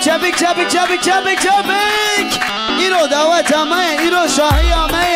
چبک چبک چبک چبک چبک ایرو دعوت همه ایرو شاهی همه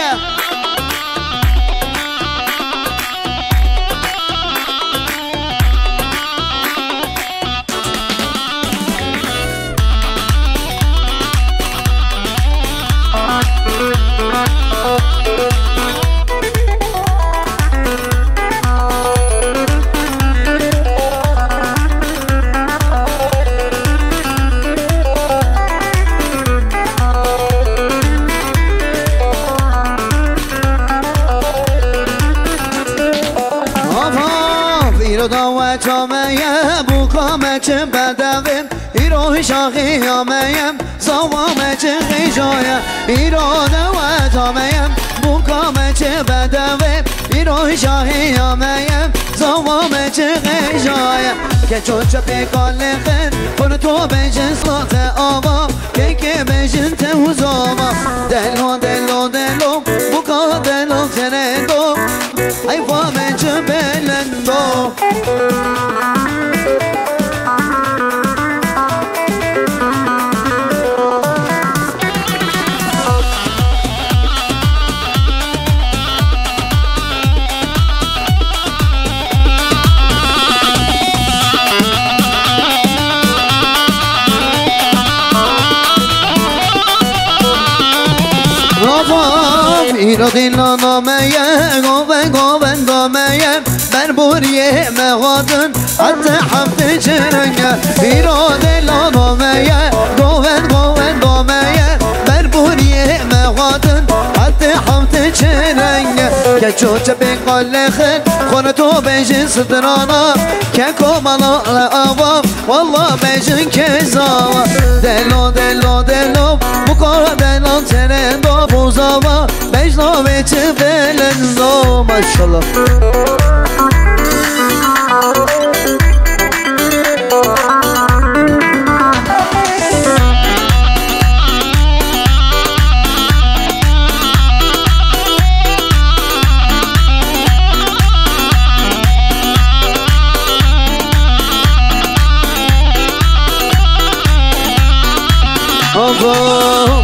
چه بدویم ایرو شاخی همیم زوام چه خیشایم ایرو دوت همیم بوکام چه بدویم ایرو شاخی همیم زوام چه خیشایم که چون چه پیکال خن کن تو بجن سلطه آبا که که بجن تهوزاما دلو دلو دلو بوکا دلو ترندو ای فامه چه بلندو ایرو دیلا نامه گوون گوون گامه بر بوریه مهادن حتی هفته چرنگه ایرو دیلا نامه گوون گوون گامه بر بوریه مهادن حتی هفته چرنگه که چوچه بقال خن خون تو بجن سترانا که کمالا آوام والله بجن کزاوا دلو دلو دلو بکار دلو ترندو بوزاوا بجنو بچه بلندو ماشالله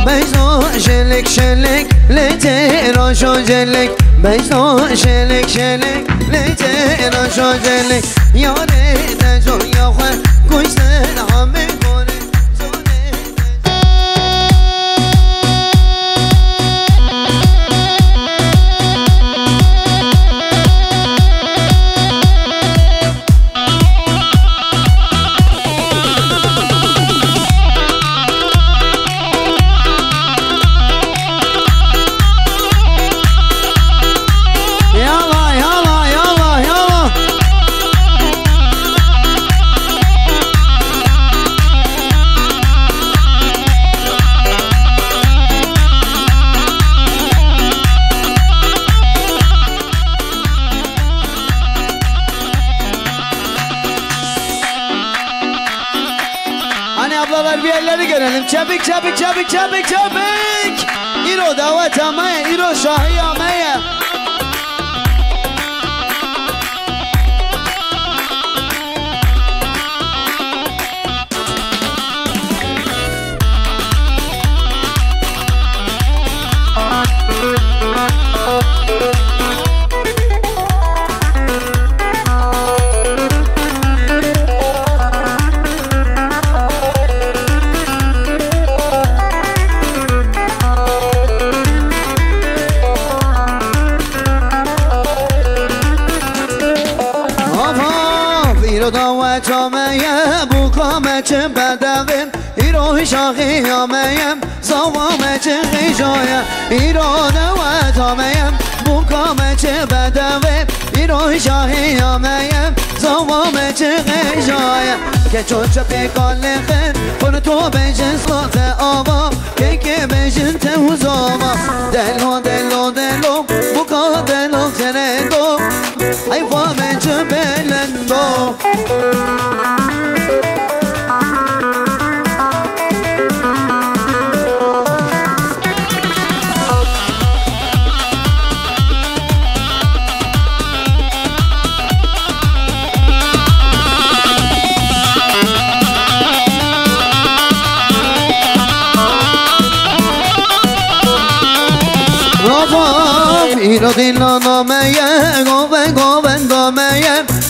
بجنو شلک شلک لیته راشو جلک بجنو شلک شلک لیته راشو جلک یاره نجو یا خواه کشتن همه کنه ablalar bir yerleri görelim. Çabuk çabuk çabuk çabuk çabuk. İro davet amaya, İro şahi amaya. چه بدویم ایرو شاخی همیم زوام چه خیشایم ایرو نوت همیم بوکام چه بدویم ایرو شاهی همیم زوام چه خیشایم که چون چه پیکال خن کن تو بجن سلطه آبا که که بجن تهوزاما دلو دلو دلو بوکا دلو ترندو ای فامه چه بلندو ایرو دیلا نامه گوون دامه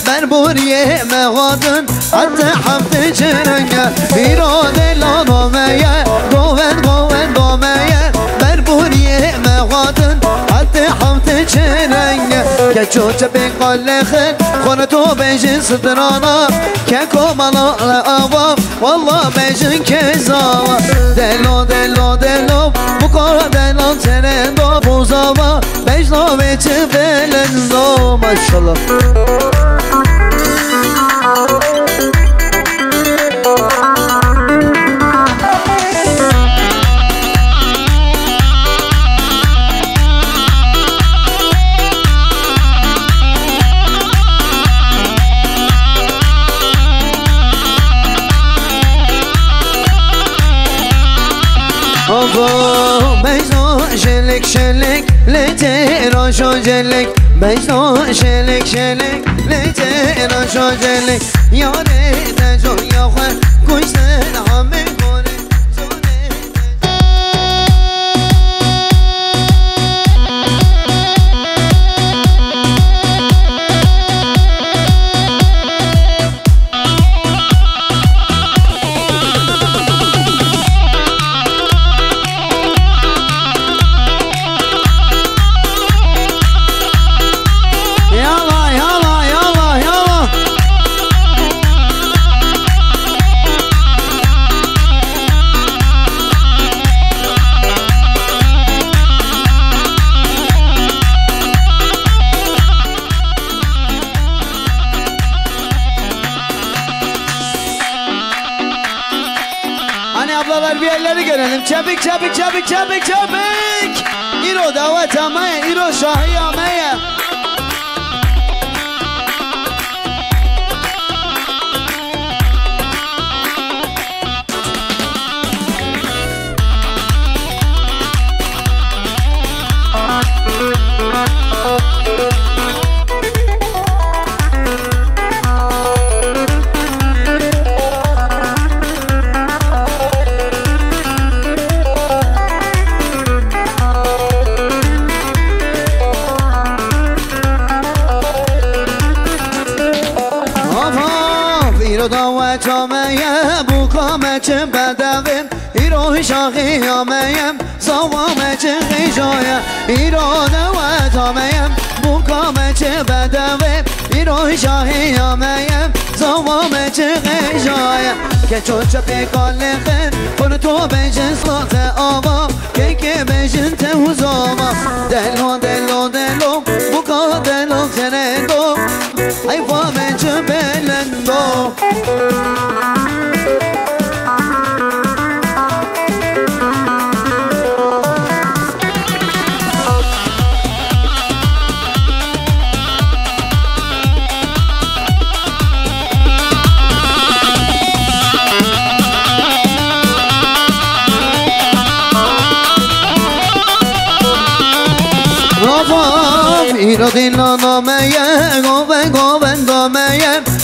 بر بوریه مغادن حتی هفته چرنگه ایرو دیلا نامه گوون دامه بر بوریه مغادن حتی هفته چرنگه که چوچه بین قلخن خونه تو بیشن سترانا که کمالا آوام والله بیشن کزاوا دلو بکار دلو ترندو بوزاوا بیشنو بیچه بلندو ماشالله بیشنو شلک لیته راشو جلک بیشنو شلک لیته راشو جلک یاره تجو یا خواه کشتن همه کنه ablalar bir elleri görelim. Çabuk. İro davet amaya, İro şahi amaya. دعوت آمیم بو کامچه بدویم ایرو شاقی آمیم زوامچه خیشایم ایرو دعوت آمیم بو کامچه بدویم ایرو شاقی آمیم زوامچه خیشایم که چوچه پیکال خیر خون تو بیشن سلات آوا که بیشن تهوز آوا دلو بو کا دلو ترندو ای فامچه بلندو ایرو دیلا نامه گوون دامه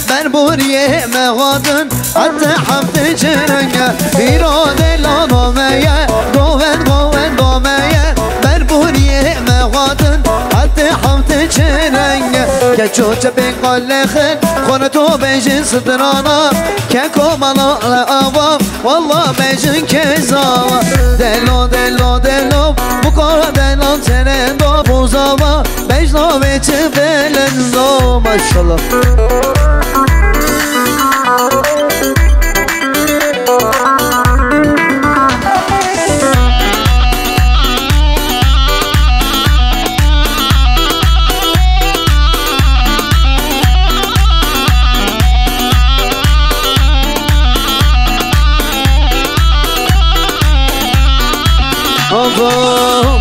بر بوریه مغادن حتی هفته چرنگه ایرو دیلا نامه گوون دامه بر بوریه مغادن حتی هفته چرنگه که چوچه بین قلخن خونه تو بیشن سترانا که کمالا آوام والله بیشن کزاوا دلو بکار دلو ترندو بوزاوا بیشنو بیچه بلندو ماشالله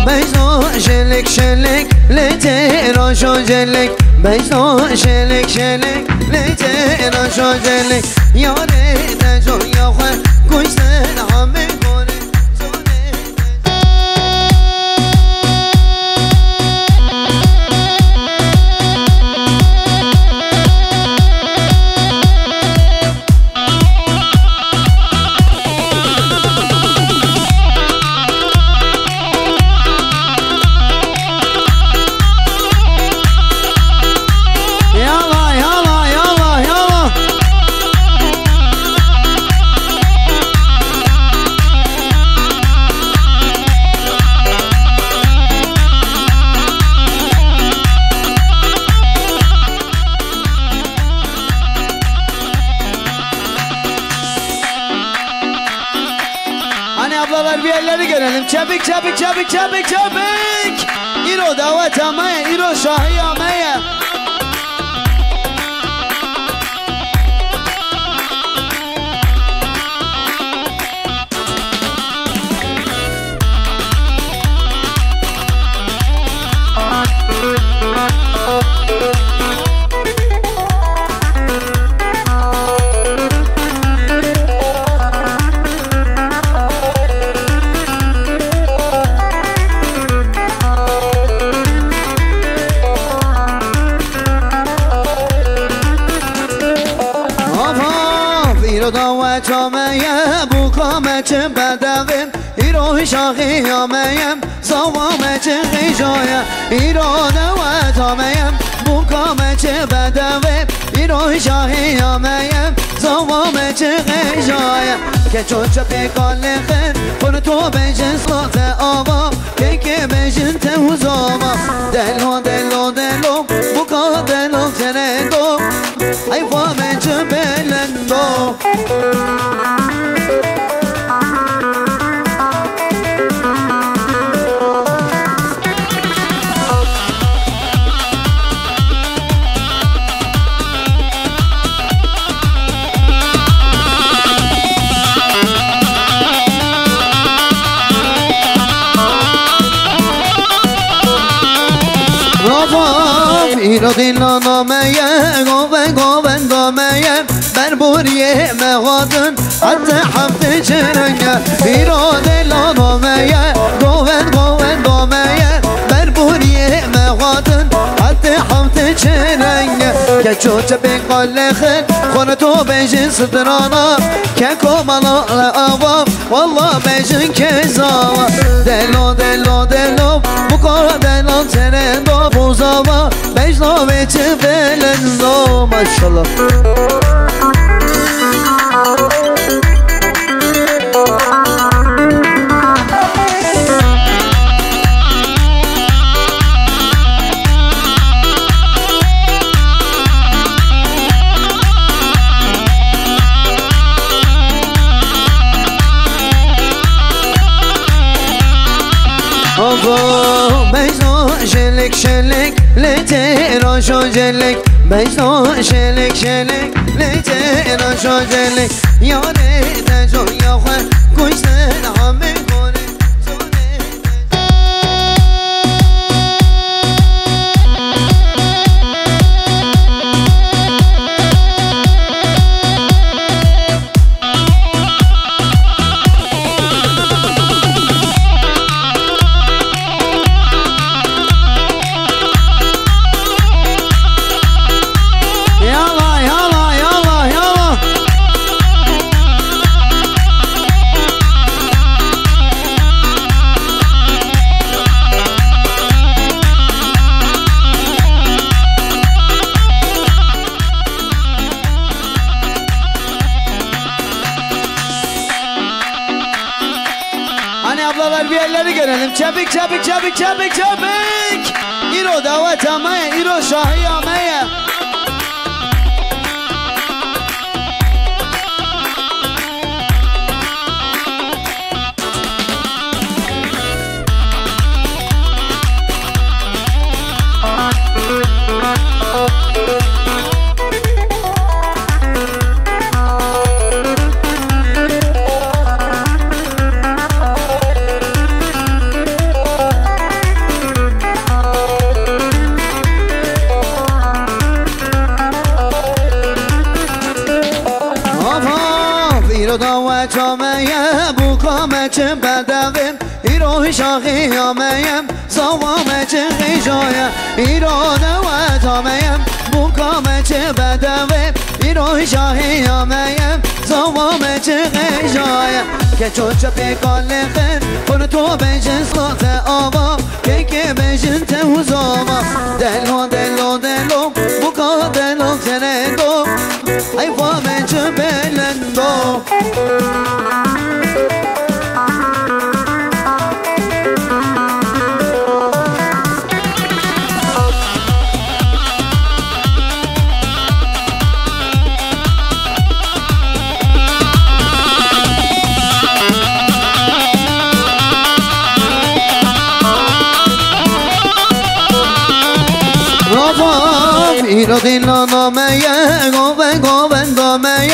بیشنو شلک لیته راشو جلک بیشنو شلک لیته راشو جلک یاره تجو یا خواه کشتن همه کنه ablalar bir elleri görelim. Çabuk çabuk çabuk çabuk çabuk. İro davet amaya, İro şahi amaya. Bu kameçim bedevim İro şahi ameyem Savameçim hicaya İro devet ameyem Bu kameçim bedevim İro şahi ameyem Savameçim hicaya Keço çöpe kallehin Bunu to bejin slate ava Keke bejin tevuz ava Delo delo delo Bu ka delo tenendo Ay fameçim belendo İro dilo nameye Goven goven domeye Berburiye mehadın Hatta hafte çerenge İro dilo nameye Goven goven domeye Berburiye mehadın Hatta hafte çerenge Keço çepe kallehin Konu to bejin sıdırana Keko malala avam Valla bejin kezava Delo delo delo Bu kora delo terendo Buzava Bejlo veçi belendo Maşallah Bejlo şelik şelik Lete roşo celek Bejlo şelik şelik Lete roşo celek Yare teco yahwe Kuşten hame kore Ablalar bir elleri görelim. Çabuk çabuk çabuk çabuk çabuk. İro davet amaya, İro şahi amaya. Bu kameçim bedevim İro şahi ameyem Savameçim hicaya İro devet ameyem Bu kameçim bedevim İro şahi ameyem Savameçim hicaya Keço çöpe kallehin Bunu to bejin slate ava Keke bejin tevuz ava Delo delo delo Bu ka delo tenendo Ay fameçim belendo ایرو دیلا نامه گوون دامه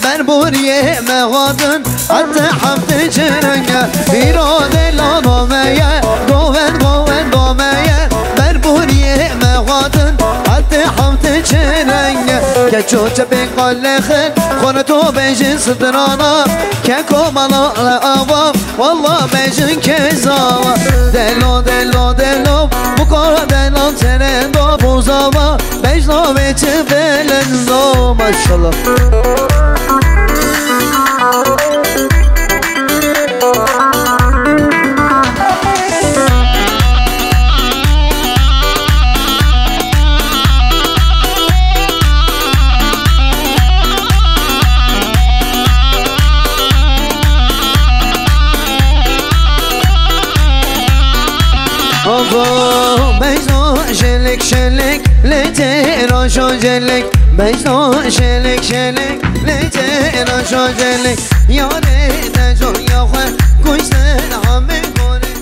بر بوریه مهادن حتی حفت چرنگه ایرو دیلا نامه گوون دامه بر بوریه مهادن حتی حفت چرنگه که چوچه بین قلخن خونه تو بیشن صدرانا که کمالا آوا والله بیشن کزاوا دلو بکار دلو ترندو بوزاوا بیشنا بیچه بلندو ماشالله شلک لته شو جلک بیشتر شلک لته شو جلک یاره تجو یا خو کشته همه کنه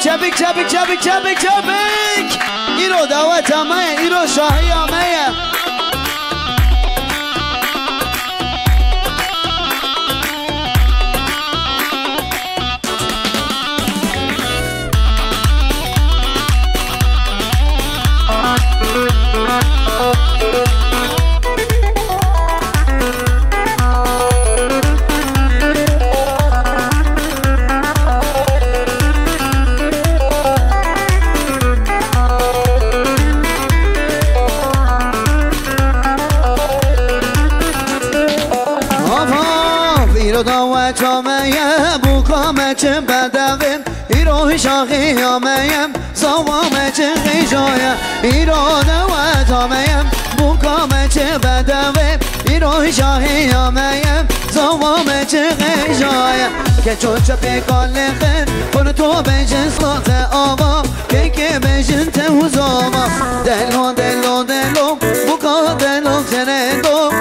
چپک چپک چپک چپک چپک ایرو دعوت همه ایرو شاهی همه چه بدویم ایرو شاخی همیم زوام چه خیجایم ایرو دوت همیم بوکام چه بدویم ایرو شاخی همیم زوام چه خیجایم که چوچه پیکال خیر خون تو بیشن سلطه آوا که بیشن تهوزاما دلو بوکا دلو ترندو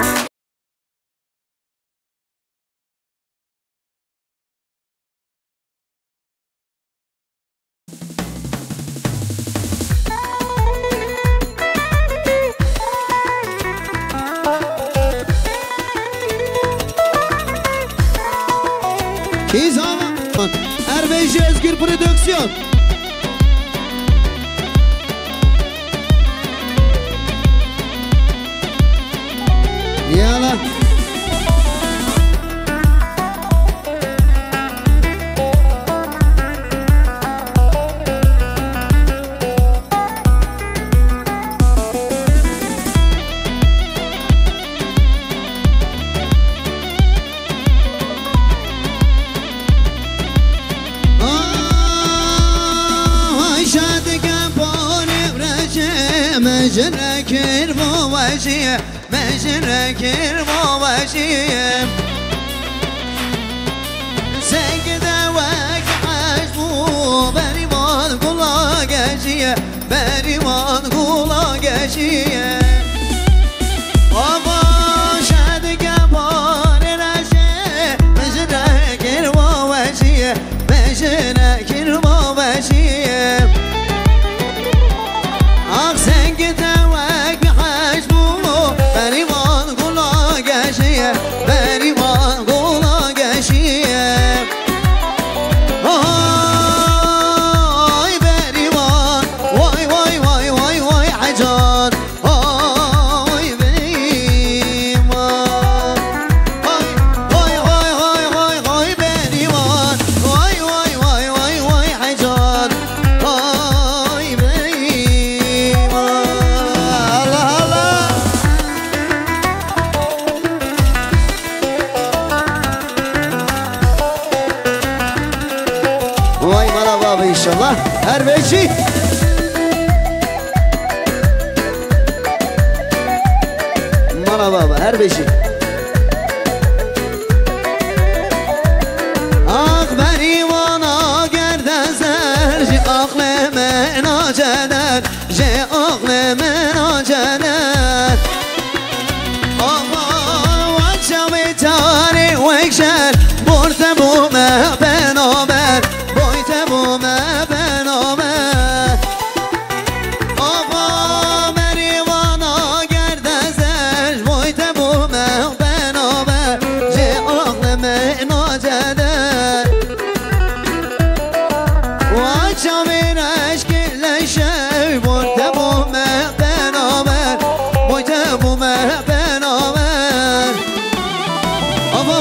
Erbeşi Özgür Prodüksiyon. Yala. مجركر مواشيه مجركر مواشيه سجده وكحجبو بريمان كلا قاشيه بريمان كلا قاشيه أبا شادك بار راشيه مجركر مواشيه مجركر مواشيه Oh maşallah her beşi. Bana baba her beşi. Ah beni bana gerdezer ji aklime naceler ji aklime naceler. Tani ويكشر برت بومه بنامر بایت بومه بنامر آقا مریوانا گردزش بایت بومه بنامر جه آقلم ناجده و چامینش گلشه برت بومه بنامر بایت بومه بنامر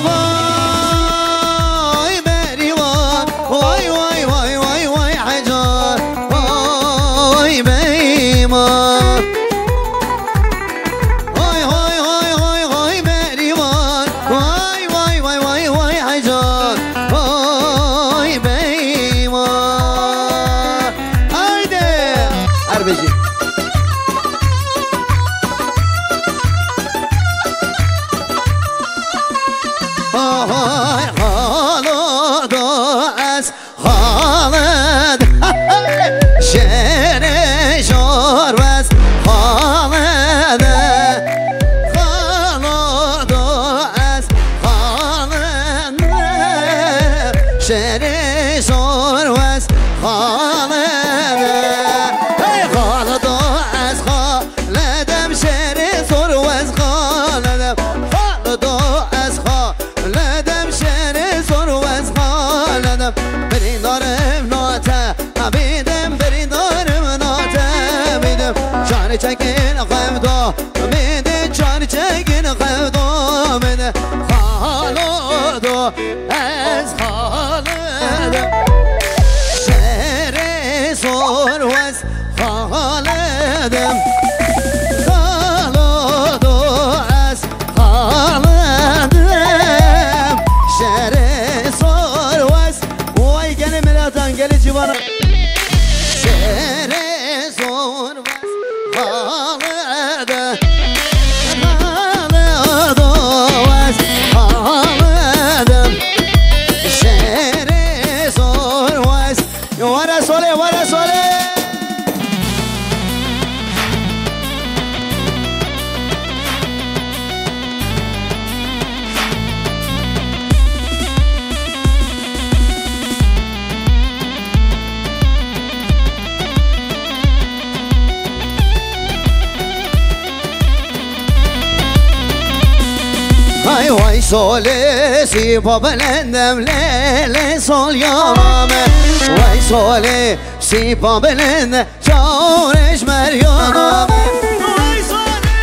وای بریوان وای وای وای وای وای حجار وای بیمان وای وای وای وای وای بریوان وای وای وای وای وای حجار وای بیمان haydi Erbeci خالد از خالد شعر شور از خالد خالد از خالد شعر شور از خالد خالد از خالدم شعر شور از خالدم خالد از خالدم شعر زور و از خالدم برین دارم ناته بیدم برین دارم ناته بیدم چار چکین خفدا بیده چار چکین خفدا بیده خالد از خالدم شعر زور و از خالدم خالد از خالدم شهر سور وز وای گل ملاتان گل جوان شهر سور وز خالد خالد وز خالدم شهر سور وز ورا سوله ورا سوله Ay vay sole si babelendem lele sol yaname Vay sole si babelendem çareş meryaname Vay sole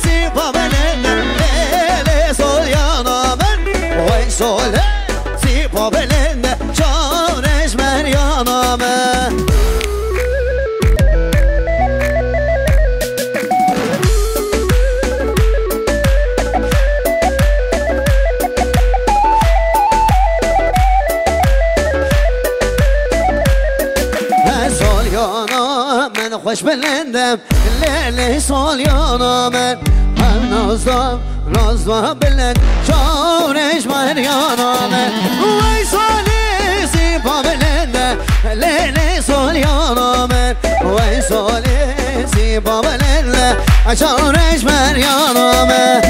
si babelendem lele sol yaname Vay sole si babelendem çareş meryaname خوش بلندم لیلی سال یانا من هم نازدم نازدم بلند چارش مریانا من وی سالی سیپا بلندم لیلی سال یانا من وی سالی سیپا بلندم چارش مریانا من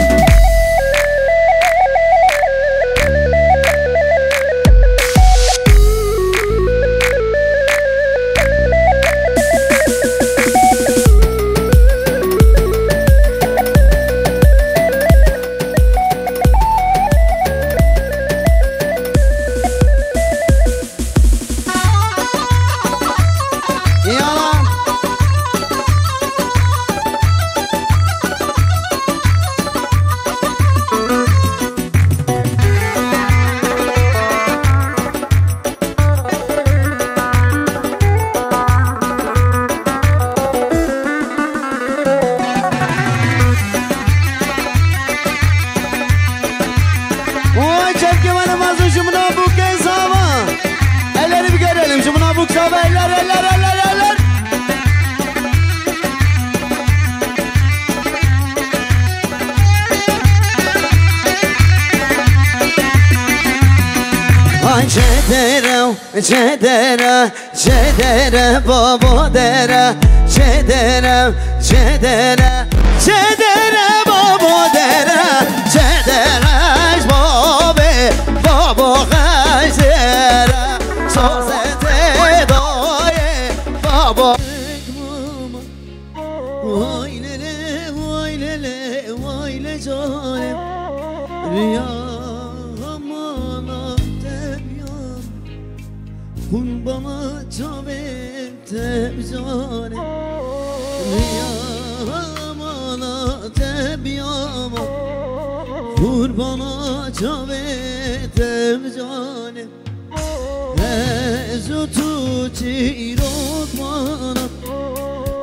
Cedere baba dere Cedere baba dere Cedere baba gazere Sazete daye baba Vay lele vay lele vay le canım Rüyam anahtem yan Kurbana çabettem canım Rüyam anahtem yan Kurbana çabettem canım Ezutu çirok bana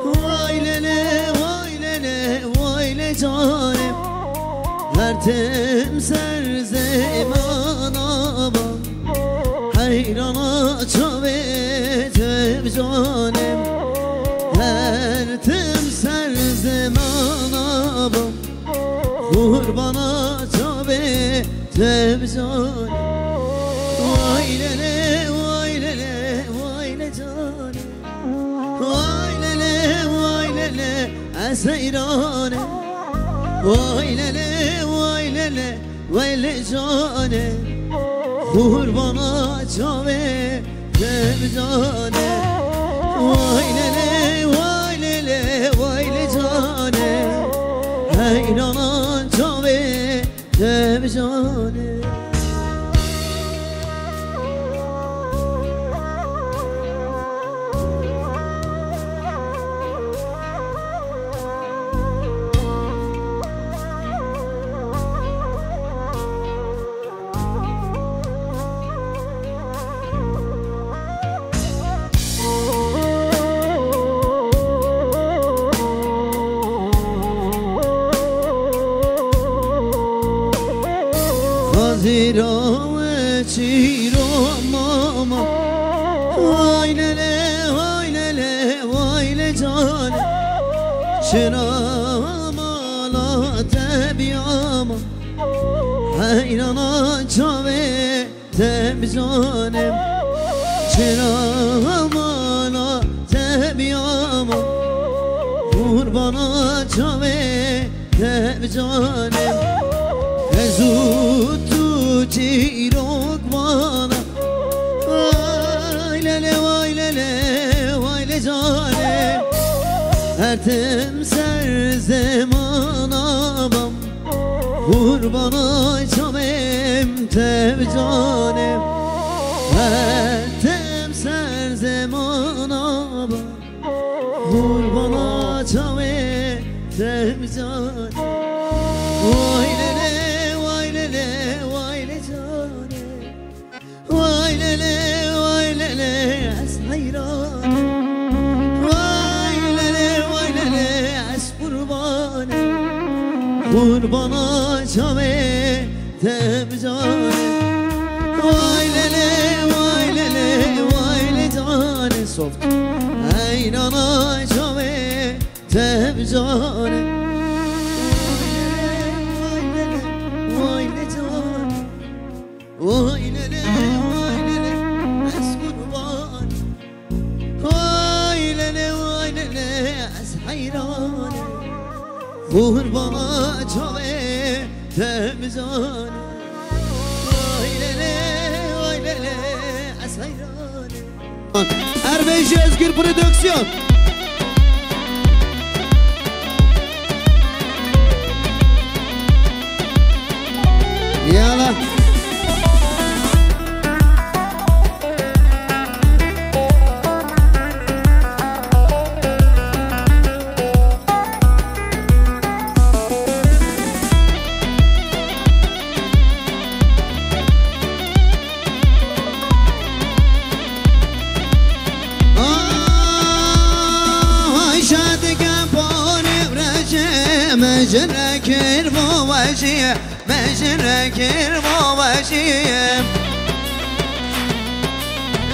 Vay lele vay lele vay le canım Ertem serzemana bak Hayrana çavetem canım Ertem serzemana bak Kurbana çavetem canım Vay lele vay lele vay le canım Vay lele eseyranım Vay lele vay le canım Kurbana çave canım Vay lele vay le canım Hayrana çave canım Zira ve çiro mama Vay lele vay le canım Çıramala tebiyama Hayrana çave tebcanım Çıramala tebiyama Kurbana çave tebcanım Ezutu çirok bana Vay lele vay le canım Ertem serzemana bam Kurbana çamem teb canım Ertem serzemana bam Kurbana çamem teb canım Vay lele vay le canım Vay lele es hayranım Vay lele es kurbanım Kurbana çave teb canım Vay lele vay le canım Soft Hayrana çave teb canım Vay lele es kurban Vay lele es hayran Kurbana çave temizan Vay lele es hayran Erbeyci Özgür Prodüksiyon Yala مجركر بواشيه مجركر بواشيه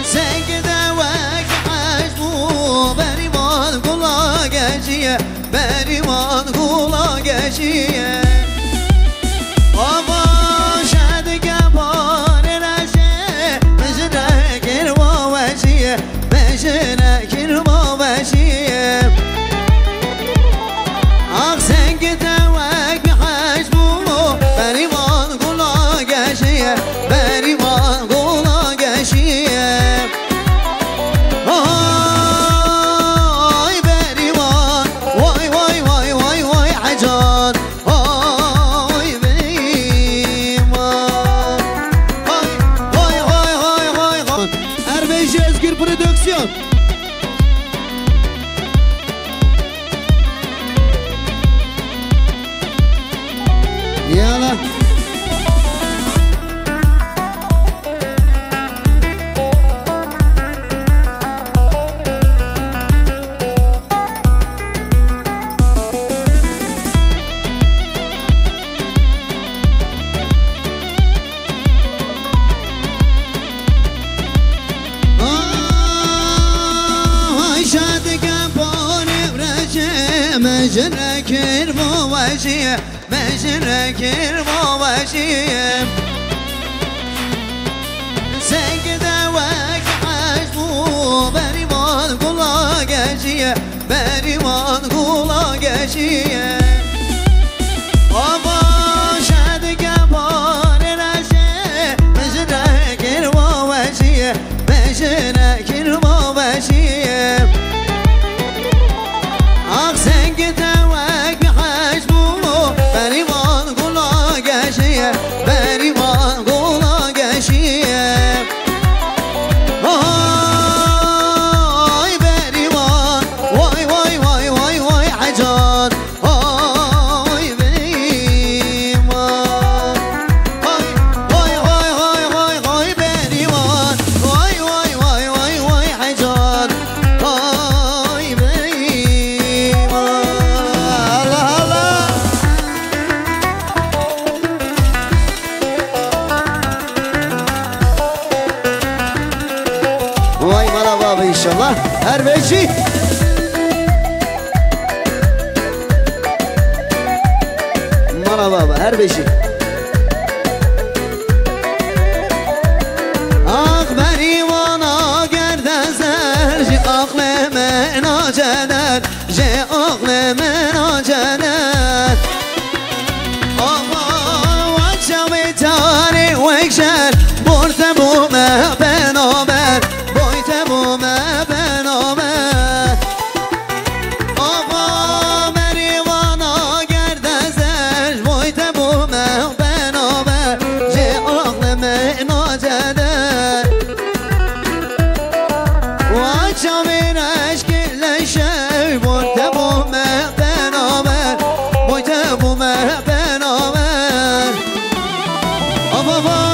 سجده وكعش بريمان كلا جاشيه بريمان كلا جاشيه أبا شاد كبار رشه مجركر بوشي مجركر بوشي سكدة وكحشمو بريمان كلا قشي بريمان كلا قشي أبا شاد كبار رشي مجركر بوشي مجركر بوشي İnşallah her beşi Mara baba her beşi Ah beni bana gerdezer Ji aklime naceder Ji aklime naceder Allah Vaçam etari vekşer Borte bu me benober Boyte bu me benober Ava merivana gerdezer Boyte bu me benober Ce aklime naceder Vaça bir eşkile şev Boyte bu me benober Boyte bu me benober Ava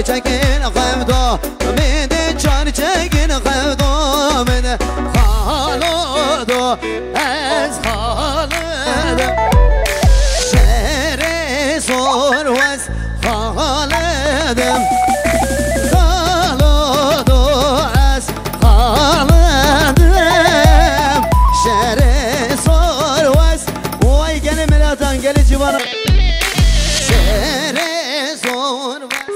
çekin qevda mene can çekin qevda mene xalodo ez xalodo şere sor vaz xalodo xalodo ez xalodo şere sor vaz vay gene melatan gele civana şere sor vaz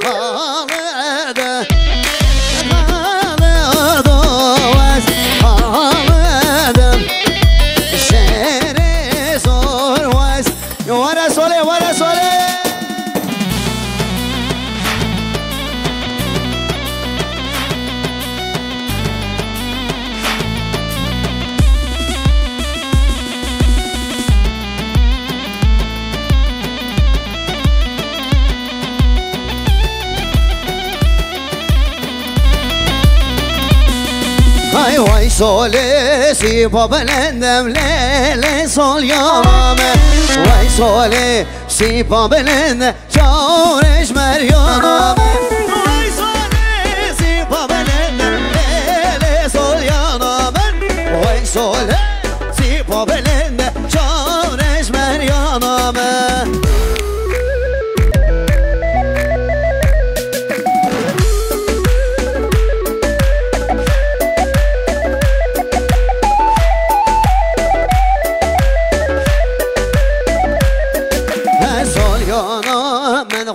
Ağladı, ağladı, ağladım. Şere sormaz. Vara sole, vara sole. Vay vay sole si babelendem lele sol yaname Vay sole si babelendem çareş meryaname Vay sole si babelendem lele sol yaname Vay sole si babelendem çareş meryaname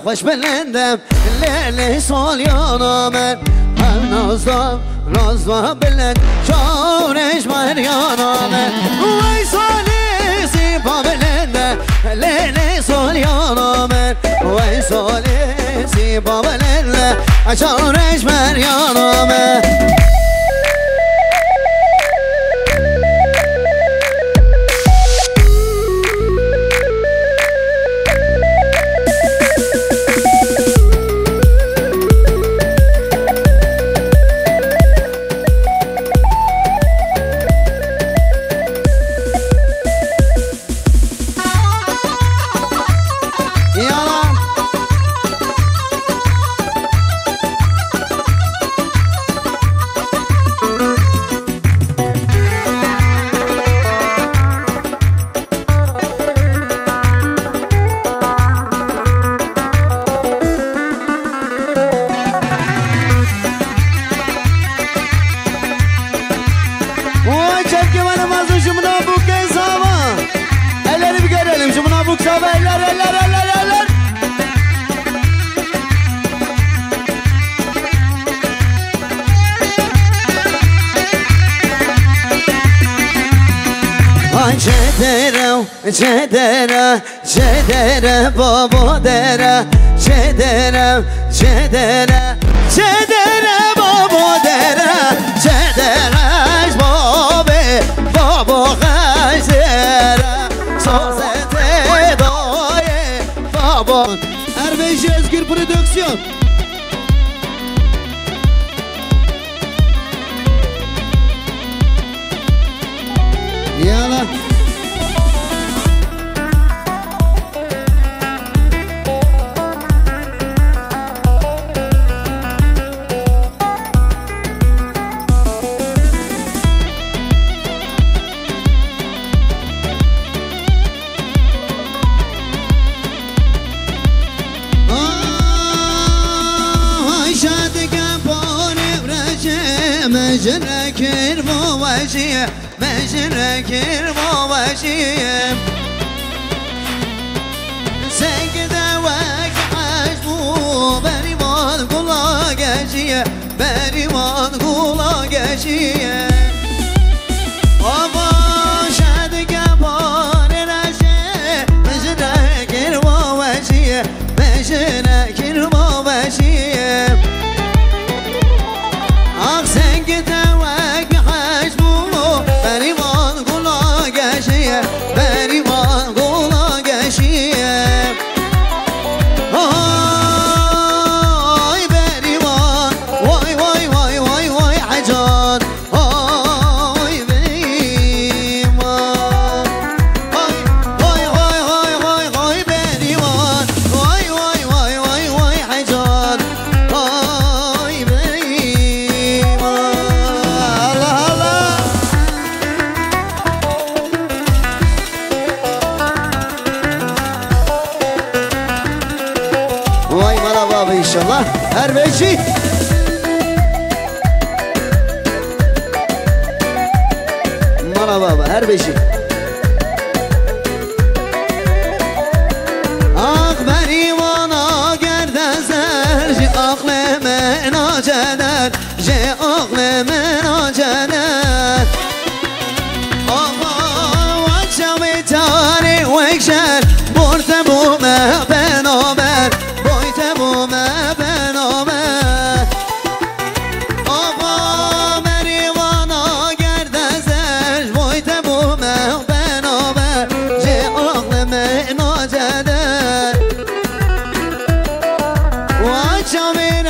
خوش بلندم لیلی سالیانا من هر نازدار رازوا بلند شارش مریانا من وی سالی زیبا بلندم لیلی سالیانا من وی سالی زیبا بلندم شارش مریانا من Cedere, cedere, baba dere, cedere, cedere, cedere, baba dere, cedere, baba gazere, sazete daye, baba. Erbeş Özgür Prodüksiyon. Yala. مجركر مواشيه مجركر مواشيه سكده وك عجبو بريمان قلا قشيه بريمان قلا قشيه أبا شادك بار رشه مجركر مواشيه مجركر مواشيه İnşallah her beşi Mara baba her beşi Ah beni bana gerdezer Ji aklime naceder Ji aklime naceder Ama vaçamı tari vekşer Borte bu me benober Boyte bu me benober Ama beni bana gerdezer Boyte bu me benober Ji aklime naceder Vaçamı